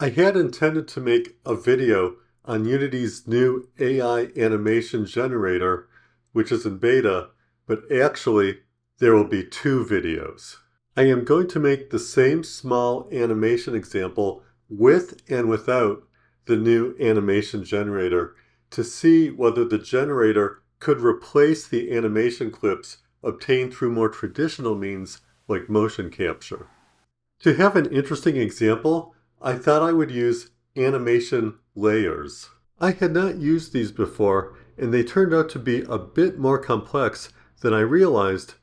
I had intended to make a video on Unity's new AI animation generator, which is in beta, but actually there will be two videos. I am going to make the same small animation example with and without the new animation generator to see whether the generator could replace the animation clips obtained through more traditional means like motion capture. To have an interesting example, I thought I would use animation layers. I had not used these before, and they turned out to be a bit more complex than I realized,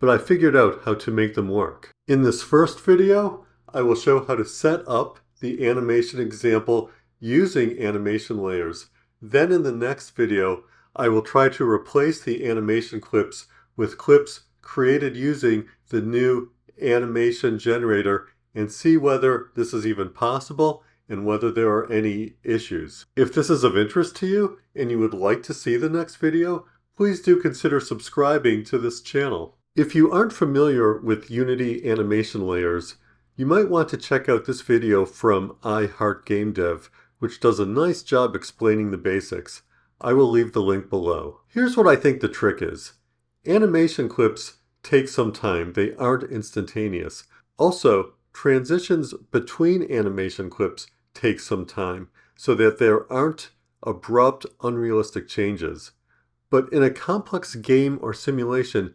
but I figured out how to make them work. In this first video, I will show how to set up the animation example using animation layers. Then in the next video, I will try to replace the animation clips with clips created using the new animation generator and see whether this is even possible and whether there are any issues. If this is of interest to you and you would like to see the next video, please do consider subscribing to this channel. If you aren't familiar with Unity animation layers, you might want to check out this video from iHeartGameDev, which does a nice job explaining the basics. I will leave the link below. Here's what I think the trick is. Animation clips take some time. They aren't instantaneous. Also, transitions between animation clips take some time so that there aren't abrupt, unrealistic changes. But in a complex game or simulation,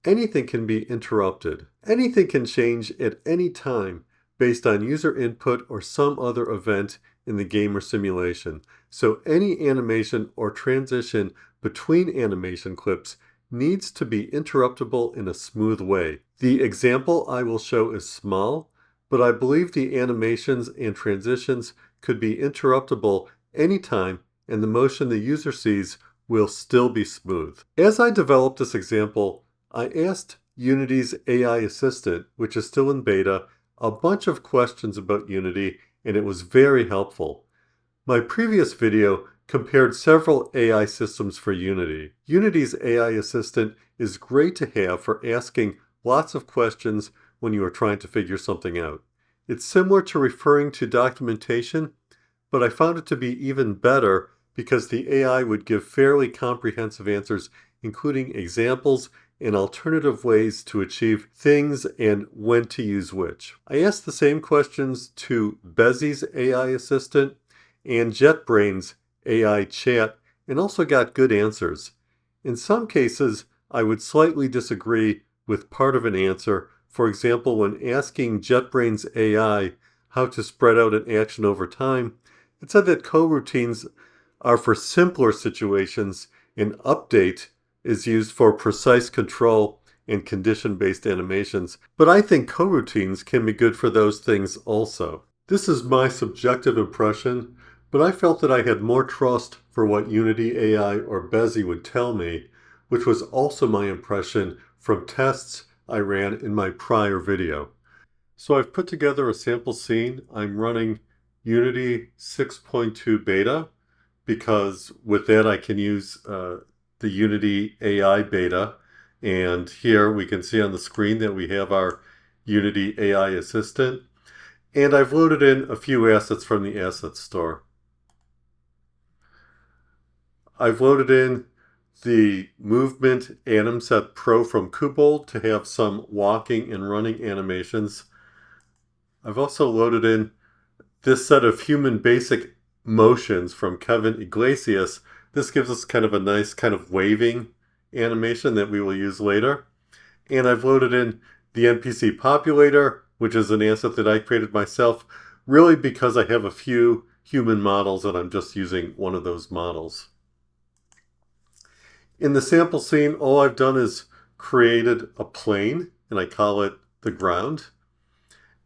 anything can be interrupted. Anything can change at any time based on user input or some other event in the game or simulation. So any animation or transition between animation clips needs to be interruptible in a smooth way. The example I will show is small, but I believe the animations and transitions could be interruptible anytime, and the motion the user sees will still be smooth. As I developed this example, I asked Unity's AI assistant, which is still in beta, a bunch of questions about Unity, and it was very helpful. My previous video compared several AI systems for Unity. Unity's AI assistant is great to have for asking lots of questions when you are trying to figure something out. It's similar to referring to documentation, but I found it to be even better because the AI would give fairly comprehensive answers, including examples and alternative ways to achieve things and when to use which. I asked the same questions to Bezi's AI assistant and JetBrains AI chat and also got good answers. In some cases, I would slightly disagree with part of an answer. For example, when asking JetBrains AI how to spread out an action over time, it said that coroutines are for simpler situations and update is used for precise control and condition-based animations, but I think coroutines can be good for those things also. This is my subjective impression, but I felt that I had more trust for what Unity AI or Bezi would tell me, which was also my impression from tests I ran in my prior video. So I've put together a sample scene. I'm running Unity 6.2 beta because with that I can use the Unity AI beta. And here we can see on the screen that we have our Unity AI assistant. And I've loaded in a few assets from the asset store. I've loaded in the Movement AnimSet Pro from Cubold to have some walking and running animations. I've also loaded in this set of human basic motions from Kevin Iglesias. This gives us kind of a nice kind of waving animation that we will use later. And I've loaded in the NPC Populator, which is an asset that I created myself, really because I have a few human models and I'm just using one of those models. In the sample scene, all I've done is created a plane, and I call it the ground.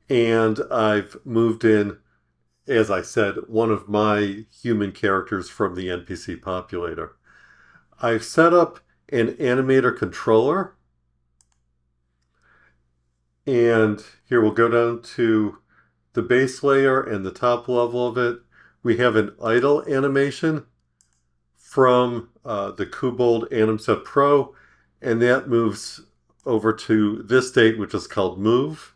And I've moved in, as I said, one of my human characters from the NPC Populator. I've set up an animator controller. And here we'll go down to the base layer and the top level of it. We have an idle animation from the Cubold AnimSet Pro, and that moves over to this state, which is called Move.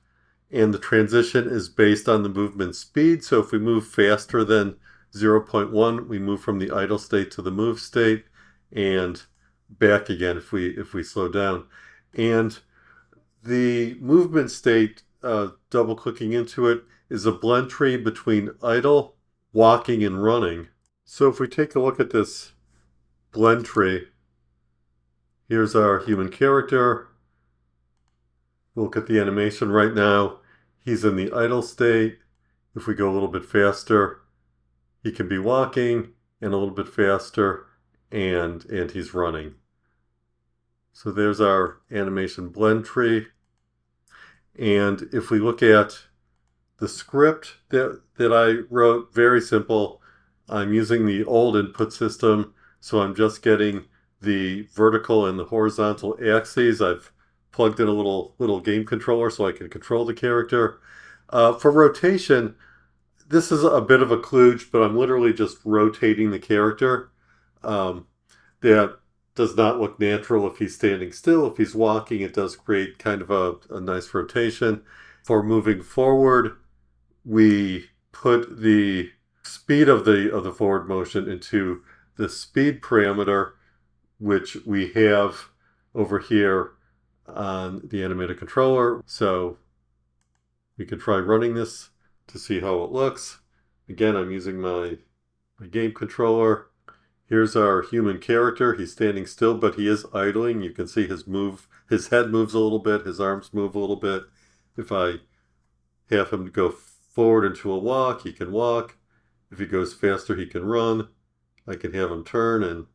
and the transition is based on the movement speed. So if we move faster than 0.1, we move from the idle state to the move state, and back again if we slow down. And the movement state, double clicking into it, is a blend tree between idle, walking, and running. So if we take a look at this blend tree, here's our human character. We'll look at the animation right now. He's in the idle state. If we go a little bit faster, he can be walking, and a little bit faster, and he's running. So there's our animation blend tree. And if we look at the script that I wrote, very simple. I'm using the old input system, so I'm just getting the vertical and the horizontal axes. I've plugged in a little game controller so I can control the character. For rotation, this is a bit of a kludge, but I'm literally just rotating the character. That does not look natural if he's standing still. If he's walking, it does create kind of a nice rotation. For moving forward, we put the speed of the forward motion into the speed parameter, which we have over here on the animated controller. So we can try running this to see how it looks. Again, I'm using my game controller. Here's our human character. He's standing still, but he is idling. You can see his head moves a little bit, his arms move a little bit. If I have him go forward into a walk, he can walk. If he goes faster, he can run. I can have him turn and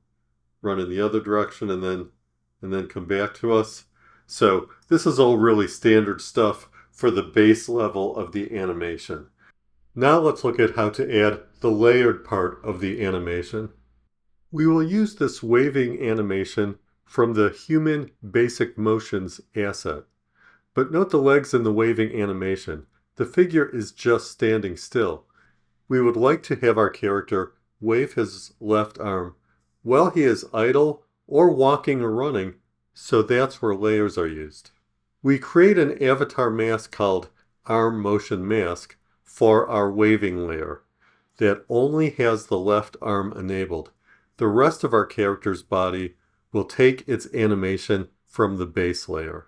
run in the other direction and then come back to us. So this is all really standard stuff for the base level of the animation. Now let's look at how to add the layered part of the animation. We will use this waving animation from the Human Basic Motions asset. But note the legs in the waving animation. The figure is just standing still. We would like to have our character wave his left arm while he is idle or walking or running, so that's where layers are used. We create an avatar mask called Arm Motion Mask for our waving layer that only has the left arm enabled. The rest of our character's body will take its animation from the base layer.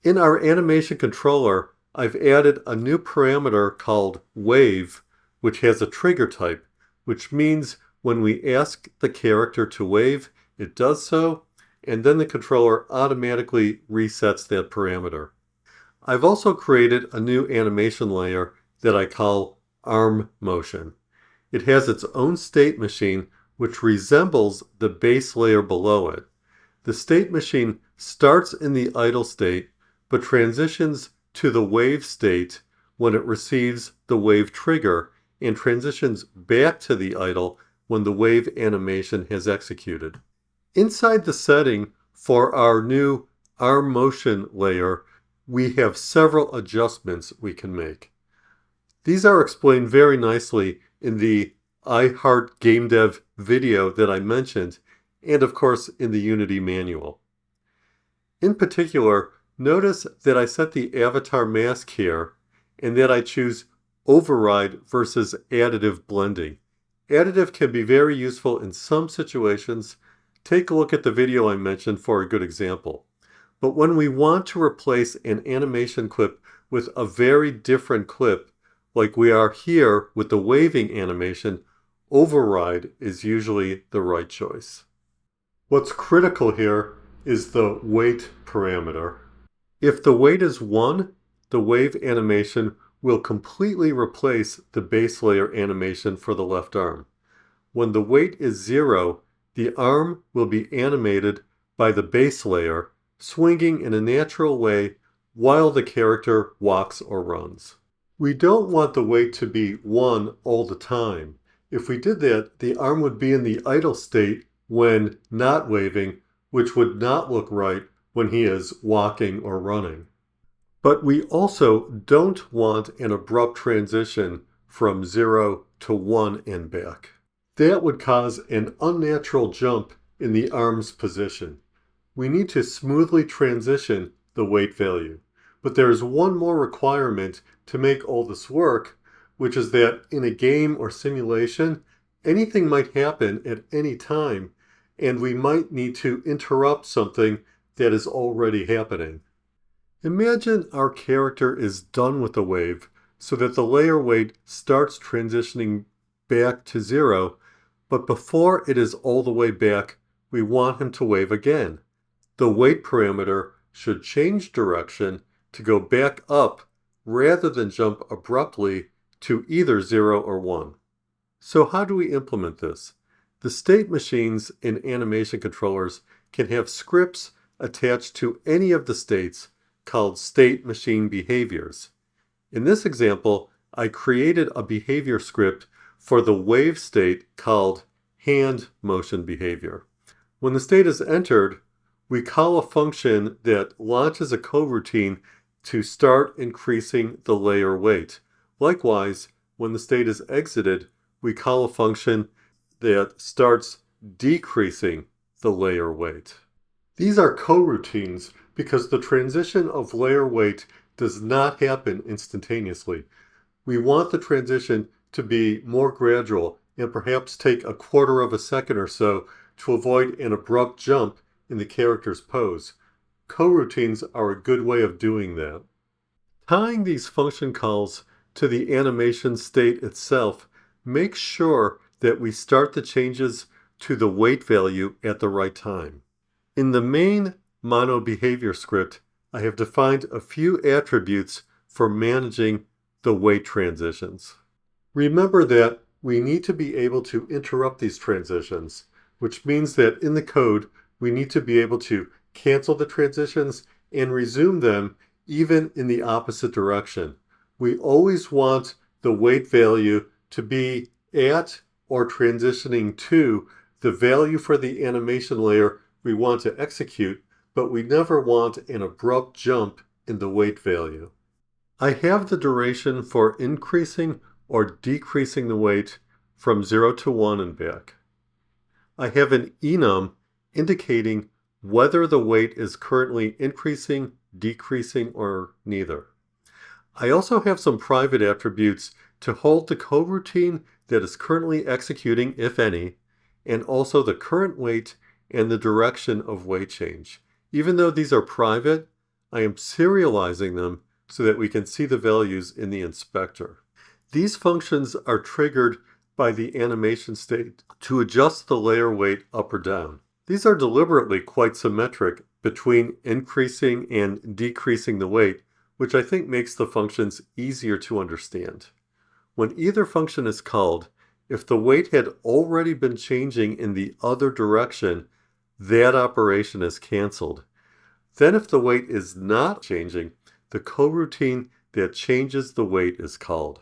In our animation controller, I've added a new parameter called Wave, which has a trigger type, which means when we ask the character to wave, it does so, and then the controller automatically resets that parameter. I've also created a new animation layer that I call Arm Motion. It has its own state machine which resembles the base layer below it. The state machine starts in the idle state, but transitions to the wave state when it receives the wave trigger, and transitions back to the idle when the wave animation has executed. Inside the setting for our new Arm Motion layer, we have several adjustments we can make. These are explained very nicely in the I Heart Game Dev video that I mentioned, and of course in the Unity manual. In particular, notice that I set the avatar mask here and that I choose override versus additive blending. Additive can be very useful in some situations. Take a look at the video I mentioned for a good example. But when we want to replace an animation clip with a very different clip, like we are here with the waving animation, override is usually the right choice. What's critical here is the weight parameter. If the weight is 1, the wave animation will completely replace the base layer animation for the left arm. When the weight is 0, the arm will be animated by the base layer, swinging in a natural way while the character walks or runs. We don't want the weight to be 1 all the time. If we did that, the arm would be in the idle state when not waving, which would not look right when he is walking or running. But we also don't want an abrupt transition from 0 to 1 and back. That would cause an unnatural jump in the arm's position. We need to smoothly transition the weight value. But there is one more requirement to make all this work, which is that in a game or simulation, anything might happen at any time, and we might need to interrupt something that is already happening. Imagine our character is done with the wave so that the layer weight starts transitioning back to 0, but before it is all the way back, we want him to wave again. The weight parameter should change direction to go back up rather than jump abruptly to either 0 or 1. So how do we implement this? The state machines in animation controllers can have scripts attached to any of the states called state machine behaviors. In this example, I created a behavior script for the wave state called hand motion behavior. When the state is entered, we call a function that launches a coroutine to start increasing the layer weight. Likewise, when the state is exited, we call a function that starts decreasing the layer weight. These are coroutines because the transition of layer weight does not happen instantaneously. We want the transition to be more gradual and perhaps take a quarter of a second or so to avoid an abrupt jump in the character's pose. Coroutines are a good way of doing that. Tying these function calls to the animation state itself makes sure that we start the changes to the weight value at the right time. In the main mono behavior script, I have defined a few attributes for managing the weight transitions. Remember that we need to be able to interrupt these transitions, which means that in the code, we need to be able to cancel the transitions and resume them even in the opposite direction. We always want the weight value to be at or transitioning to the value for the animation layer we want to execute, but we never want an abrupt jump in the weight value. I have the duration for increasing or decreasing the weight from 0 to 1 and back. I have an enum indicating whether the weight is currently increasing, decreasing, or neither. I also have some private attributes to hold the coroutine that is currently executing, if any, and also the current weight and the direction of weight change. Even though these are private, I am serializing them so that we can see the values in the inspector. These functions are triggered by the animation state to adjust the layer weight up or down. These are deliberately quite symmetric between increasing and decreasing the weight, which I think makes the functions easier to understand. When either function is called, if the weight had already been changing in the other direction, that operation is canceled. Then if the weight is not changing, the coroutine that changes the weight is called.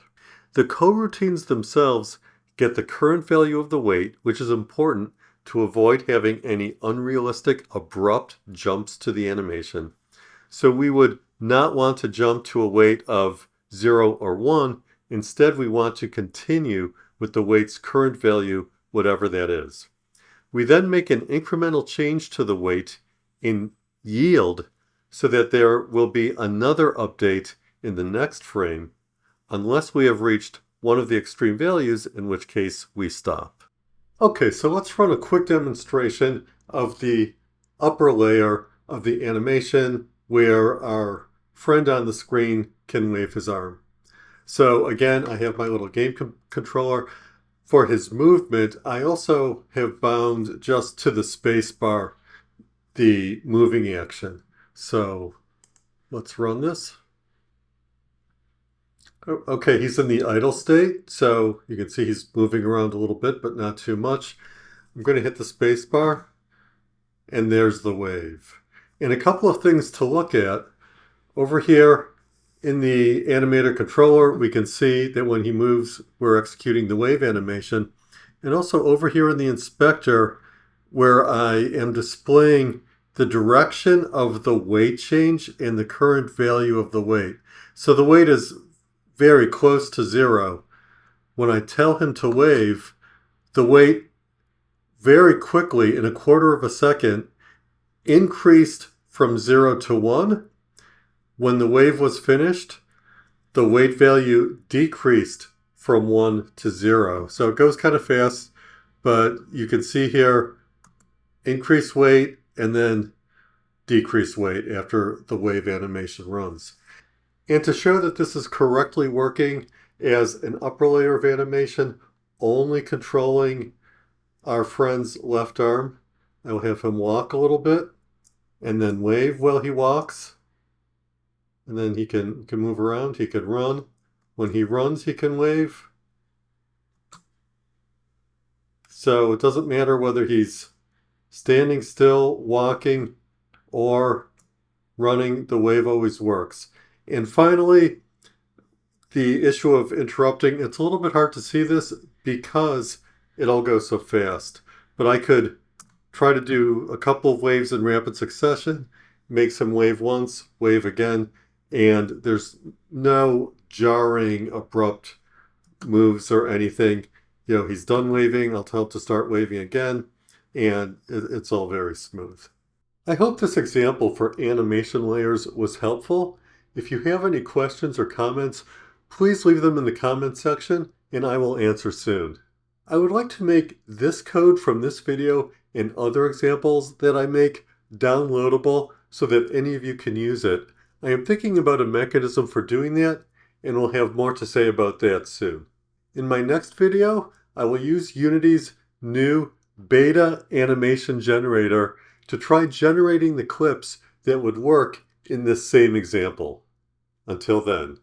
The coroutines themselves get the current value of the weight, which is important to avoid having any unrealistic abrupt jumps to the animation. So we would not want to jump to a weight of 0 or 1. Instead, we want to continue with the weight's current value, whatever that is. We then make an incremental change to the weight in yield so that there will be another update in the next frame unless we have reached one of the extreme values, in which case we stop. Okay, so let's run a quick demonstration of the upper layer of the animation where our friend on the screen can wave his arm. So again, I have my little game controller. For his movement, I also have bound just to the space bar the moving action. So let's run this. Okay, he's in the idle state, so you can see he's moving around a little bit, but not too much. I'm going to hit the space bar, and there's the wave. And a couple of things to look at. Over here in the animator controller, we can see that when he moves, we're executing the wave animation. And also over here in the inspector, where I am displaying the direction of the weight change and the current value of the weight. So the weight is very close to 0. When I tell him to wave, the weight very quickly, in a quarter of a second, increased from 0 to 1, When the wave was finished, the weight value decreased from 1 to 0. So it goes kind of fast, but you can see here increase weight and then decrease weight after the wave animation runs. And to show that this is correctly working as an upper layer of animation, only controlling our friend's left arm, I will have him walk a little bit and then wave while he walks. And then he can move around, he can run. When he runs, he can wave. So it doesn't matter whether he's standing still, walking, or running, the wave always works. And finally, the issue of interrupting, it's a little bit hard to see this because it all goes so fast. But I could try to do a couple of waves in rapid succession, make some wave once, wave again, and there's no jarring, abrupt moves or anything. You know, he's done waving, I'll tell him to start waving again, and it's all very smooth. I hope this example for animation layers was helpful. If you have any questions or comments, please leave them in the comment section and I will answer soon. I would like to make this code from this video and other examples that I make downloadable so that any of you can use it. I am thinking about a mechanism for doing that, and we'll have more to say about that soon. In my next video, I will use Unity's new beta animation generator to try generating the clips that would work in this same example. Until then.